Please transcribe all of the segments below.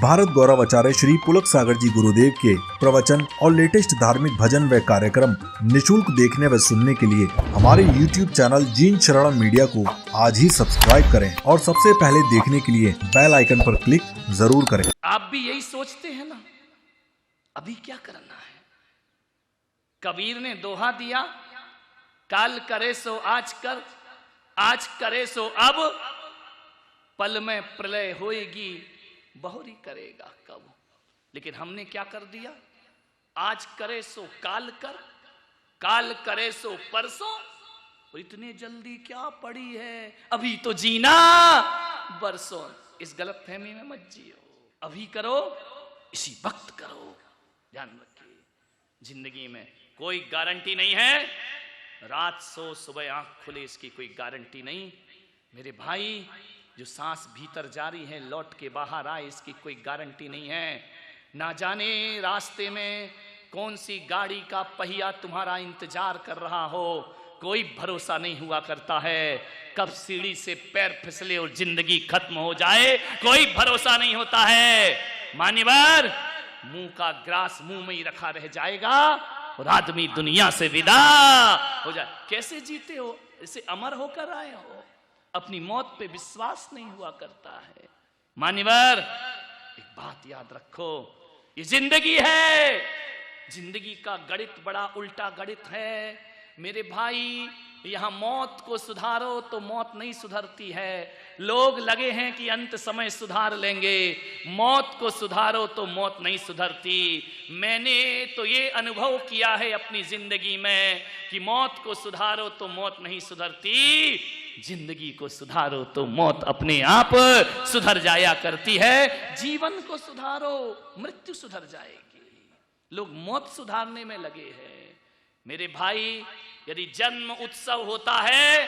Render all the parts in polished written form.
भारत गौरव आचार्य श्री पुलक सागर जी गुरुदेव के प्रवचन और लेटेस्ट धार्मिक भजन व कार्यक्रम निशुल्क देखने व सुनने के लिए हमारे YouTube चैनल जीन शरण मीडिया को आज ही सब्सक्राइब करें और सबसे पहले देखने के लिए बेल आइकन पर क्लिक जरूर करें। आप भी यही सोचते हैं ना, अभी क्या करना है। कबीर ने दोहा दिया, काल करे सो आज कर, आज करे सो अब, पल में प्रलय होएगी बहुरी करेगा कब। लेकिन हमने क्या कर दिया, आज करे सो काल कर, काल करे सो परसों, और इतने जल्दी क्या पड़ी है, अभी तो जीना बरसों। इस गलत फहमी में मत जियो, अभी करो, इसी वक्त करो। ध्यान रखिए, जिंदगी में कोई गारंटी नहीं है, रात सो सुबह आंख खुले इसकी कोई गारंटी नहीं। मेरे भाई, जो सांस भीतर जारी है लौट के बाहर आए इसकी कोई गारंटी नहीं है। ना जाने रास्ते में कौन सी गाड़ी का पहिया तुम्हारा इंतजार कर रहा हो, कोई भरोसा नहीं हुआ करता है। कब सीढ़ी से पैर फिसले और जिंदगी खत्म हो जाए, कोई भरोसा नहीं होता है। मान्यवर, मुंह का ग्रास मुंह में ही रखा रह जाएगा और आदमी दुनिया से विदा हो जाए। कैसे जीते हो, इसे अमर होकर आए हो, अपनी मौत पे विश्वास नहीं हुआ करता है। मान्यवर, एक बात याद रखो, ये जिंदगी है, जिंदगी का गणित बड़ा उल्टा गणित है। मेरे भाई, यहां मौत को सुधारो तो मौत नहीं सुधरती है। लोग लगे हैं कि अंत समय सुधार लेंगे, मौत को सुधारो तो मौत नहीं सुधरती। मैंने तो ये अनुभव किया है अपनी जिंदगी में कि मौत को सुधारो तो मौत नहीं सुधरती, जिंदगी को सुधारो तो मौत अपने आप सुधर जाया करती है। जीवन को सुधारो, मृत्यु सुधर जाएगी। लोग मौत सुधारने में लगे हैं। मेरे भाई, यदि जन्म उत्सव होता है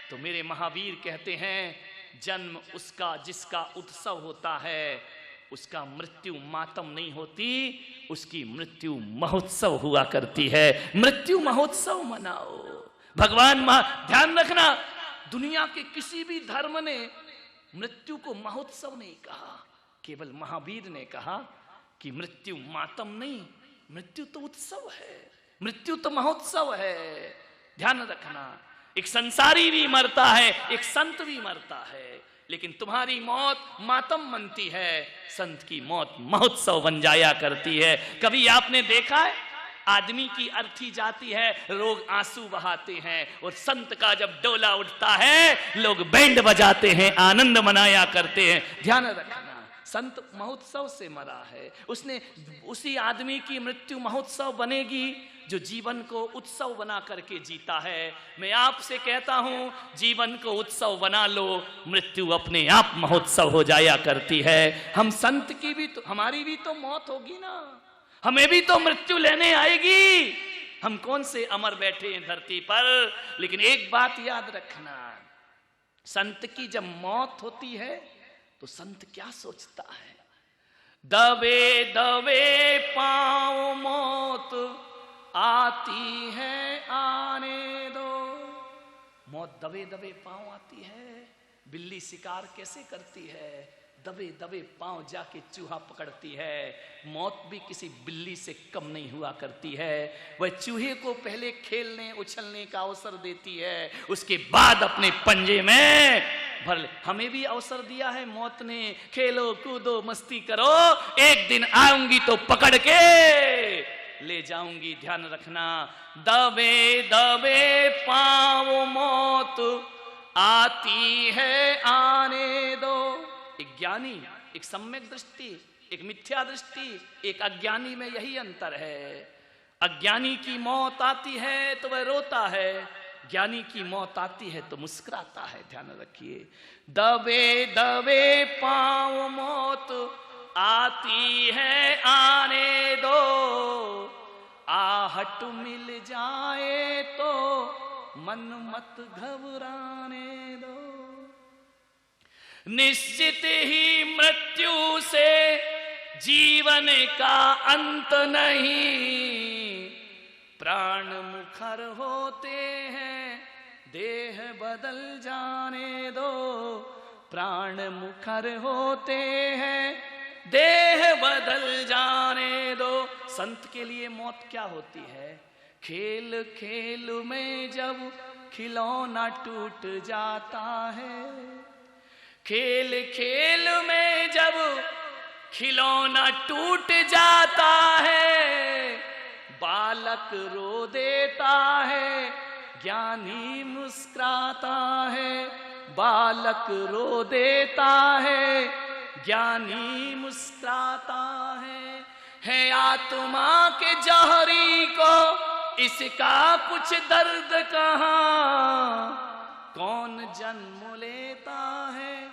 तो मेरे महावीर कहते हैं, जन्म उसका जिसका उत्सव होता है उसका मृत्यु मातम नहीं होती, उसकी मृत्यु महोत्सव हुआ करती है। मृत्यु महोत्सव मनाओ। भगवान ध्यान रखना, दुनिया के किसी भी धर्म ने मृत्यु को महोत्सव नहीं कहा, केवल महावीर ने कहा कि मृत्यु मातम नहीं, मृत्यु तो उत्सव है, मृत्यु तो महोत्सव है। ध्यान रखना, एक संसारी भी मरता है, एक संत भी मरता है, लेकिन तुम्हारी मौत मातम मनती है, संत की मौत महोत्सव बन जाया करती है। कभी आपने देखा है, आदमी की अर्थी जाती है, लोग आंसू बहाते हैं, और संत का जब डोला उठता है लोग बैंड बजाते हैं, आनंद मनाया करते हैं। ध्यान रखना, संत महोत्सव से मरा है, उसने उसी आदमी की मृत्यु महोत्सव बनेगी जो जीवन को उत्सव बना करके जीता है। मैं आपसे कहता हूं, जीवन को उत्सव बना लो, मृत्यु अपने आप महोत्सव हो जाया करती है। हम संत की भी तो, हमारी भी तो मौत होगी ना, हमें भी तो मृत्यु लेने आएगी। हम कौन से अमर बैठे हैं धरती पर। लेकिन एक बात याद रखना, संत की जब मौत होती है तो संत क्या सोचता है, दबे दबे पांव मौत आती है आने दो। मौत दबे दबे पांव आती है। बिल्ली शिकार कैसे करती है, दबे दबे पांव जाके चूहा पकड़ती है। मौत भी किसी बिल्ली से कम नहीं हुआ करती है। वह चूहे को पहले खेलने उछलने का अवसर देती है, उसके बाद अपने पंजे में भर ले। हमें भी अवसर दिया है मौत ने, खेलो कूदो मस्ती करो, एक दिन आऊंगी तो पकड़ के ले जाऊंगी। ध्यान रखना, दबे दबे पांव मौत आती है आने दो। एक ज्ञानी, एक सम्यक दृष्टि, एक मिथ्या दृष्टि, एक अज्ञानी में यही अंतर है। अज्ञानी की मौत आती है तो वह रोता है, ज्ञानी की मौत आती है तो मुस्कुराता है। ध्यान रखिए, दबे दबे पांव मौत आती है आने दो, आहट मिल जाए तो मन मत घबराने दो। निश्चित ही मृत्यु से जीवन का अंत नहीं, प्राण मुखर होते हैं देह बदल जाने दो, प्राण मुखर होते हैं देह संत के लिए मौत क्या होती है? खेल खेल में जब खिलौना टूट जाता है, खेल खेल में जब खिलौना टूट जाता है, बालक रो देता है, ज्ञानी मुस्कुराता है। बालक रो देता है, ज्ञानी मुस्कुराता है आत्मा के जौहरी को इसका कुछ दर्द कहाँ। कौन जन्म लेता है,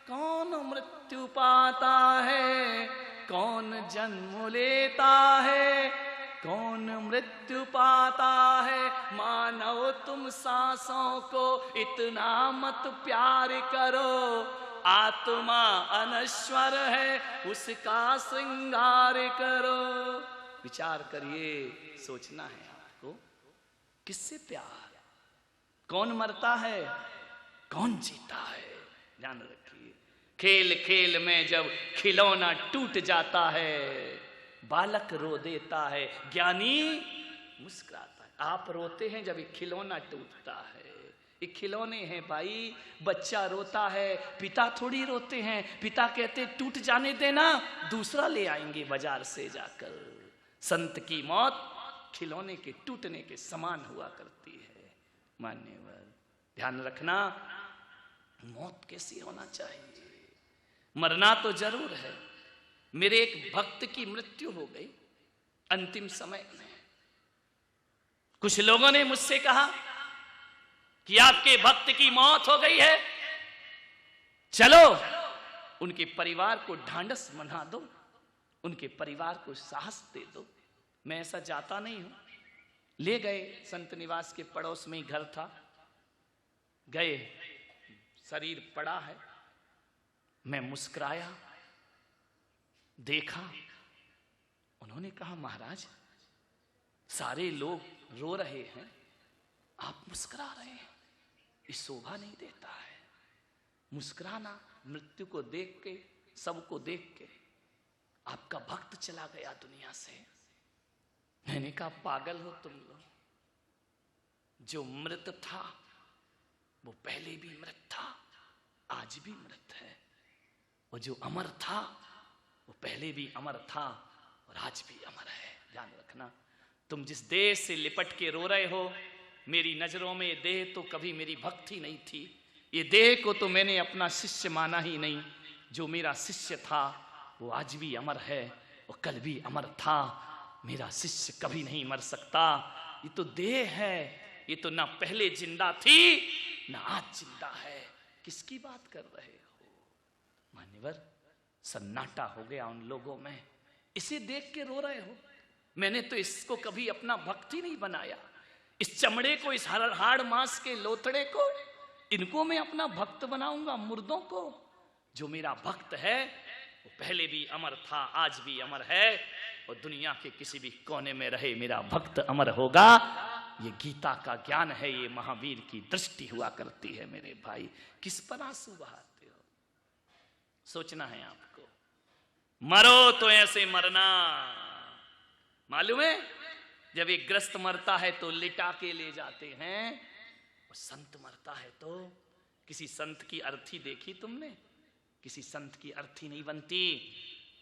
कौन मृत्यु पाता है, कौन जन्म लेता है, कौन मृत्यु पाता है। मानव तुम सांसों को इतना मत प्यार करो, आत्मा अनश्वर है उसका श्रृंगार करो। विचार करिए, सोचना है आपको, किससे प्यार, कौन मरता है, कौन जीता है, ध्यान रखिए। खेल खेल में जब खिलौना टूट जाता है, बालक रो देता है, ज्ञानी मुस्कुराता है। आप रोते हैं जब एक खिलौना टूटता है। एक खिलौने हैं भाई, बच्चा रोता है, पिता थोड़ी रोते हैं। पिता कहते टूट जाने देना, दूसरा ले आएंगे बाजार से जाकर। संत की मौत खिलौने के टूटने के समान हुआ करती है। मान्यवर, ध्यान रखना, मौत कैसी होना चाहिए। मरना तो जरूर है। मेरे एक भक्त की मृत्यु हो गई अंतिम समय में। कुछ लोगों ने मुझसे कहा कि आपके भक्त की मौत हो गई है, चलो उनके परिवार को ढांढस बना दो, उनके परिवार को साहस दे दो। मैं ऐसा जाता नहीं हूं। ले गए, संत निवास के पड़ोस में ही घर था, गए, शरीर पड़ा है। मैं मुस्कुराया, देखा, उन्होंने कहा महाराज सारे लोग रो रहे हैं, आप मुस्कुरा रहे हैं, ये शोभा नहीं देता है। मुस्कुराना, मृत्यु को देख के, सबको देख के, आपका भक्त चला गया दुनिया से। मैंने कहा पागल हो तुम लोग, जो मृत था वो पहले भी मृत था, आज भी मृत है। और जो अमर था वो पहले भी अमर था और आज भी अमर है। ध्यान रखना, तुम जिस देह से लिपट के रो रहे हो, मेरी नजरों में देह तो कभी मेरी भक्ति नहीं थी। ये देह को तो मैंने अपना शिष्य माना ही नहीं। जो मेरा शिष्य था वो आज भी अमर है और कल भी अमर था। मेरा शिष्य कभी नहीं मर सकता। ये तो देह है, ये तो ना पहले जिंदा थी ना आज जिंदा है। किसकी बात कर रहे हो? मान्यवर, सन्नाटा हो गया उन लोगों में। इसे देख के रो रहे हो? मैंने तो इसको कभी अपना भक्त ही नहीं बनाया। इस चमड़े को, इस हाड़ मांस के लोथड़े को, इनको मैं अपना भक्त बनाऊंगा? मुर्दों को? जो मेरा भक्त है वो पहले भी अमर था, आज भी अमर है और दुनिया के किसी भी कोने में रहे मेरा भक्त अमर होगा। ये गीता का ज्ञान है, ये महावीर की दृष्टि हुआ करती है। मेरे भाई, किस पर आंसू बहाते हो? सोचना है आपको। मरो तो ऐसे मरना। मालूम है, जब एक ग्रस्त मरता है तो लिटा के ले जाते हैं, और संत मरता है तो, किसी संत की अर्थी देखी तुमने? किसी संत की अर्थी नहीं बनती,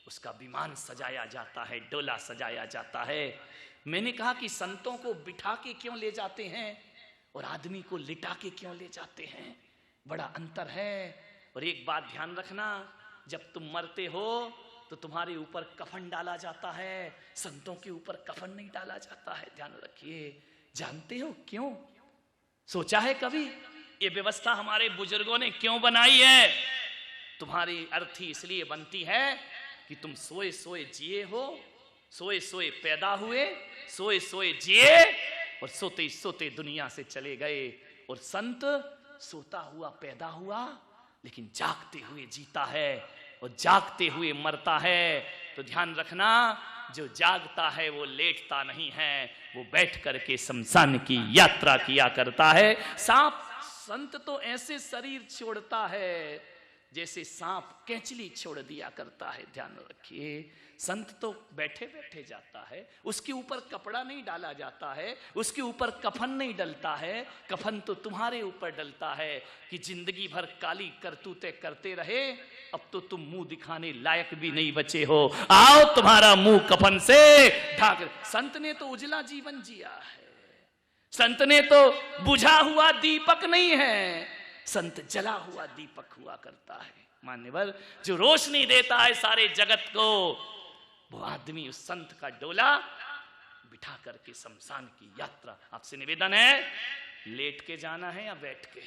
उसका विमान सजाया जाता है, डोला सजाया जाता है। मैंने कहा कि संतों को बिठा के क्यों ले जाते हैं और आदमी को लिटा के क्यों ले जाते हैं? बड़ा अंतर है। और एक बात ध्यान रखना, जब तुम मरते हो तो तुम्हारे ऊपर कफन डाला जाता है, संतों के ऊपर कफन नहीं डाला जाता है। ध्यान रखिए। जानते हो क्यों? सोचा है कभी? ये व्यवस्था हमारे बुजुर्गों ने क्यों बनाई है? तुम्हारी अर्थी इसलिए बनती है कि तुम सोए सोए जिए हो, सोए सोए पैदा हुए, सोए सोए जिए और सोते सोते दुनिया से चले गए। और संत सोता हुआ पैदा हुआ लेकिन जागते हुए जीता है और जागते हुए मरता है। तो ध्यान रखना, जो जागता है वो लेटता नहीं है, वो बैठ करके शमशान की यात्रा किया करता है। सांप संत तो ऐसे शरीर छोड़ता है जैसे सांप कैंचली छोड़ दिया करता है। ध्यान रखिए, संत तो बैठे बैठे जाता है, उसके ऊपर कपड़ा नहीं डाला जाता है, उसके ऊपर कफन नहीं डलता है। कफन तो तुम्हारे ऊपर डलता है कि जिंदगी भर काली करतूतें करते रहे, अब तो तुम मुंह दिखाने लायक भी नहीं बचे हो, आओ तुम्हारा मुंह कफन से ढाक। संत ने तो उजला जीवन जिया है, संत ने तो बुझा हुआ दीपक नहीं है, संत जला हुआ दीपक हुआ करता है। मान्यवर, जो रोशनी देता है सारे जगत को, वो आदमी उस संत का डोला बिठा करके शमशान की यात्रा। आपसे निवेदन है, लेट के जाना है या बैठ के?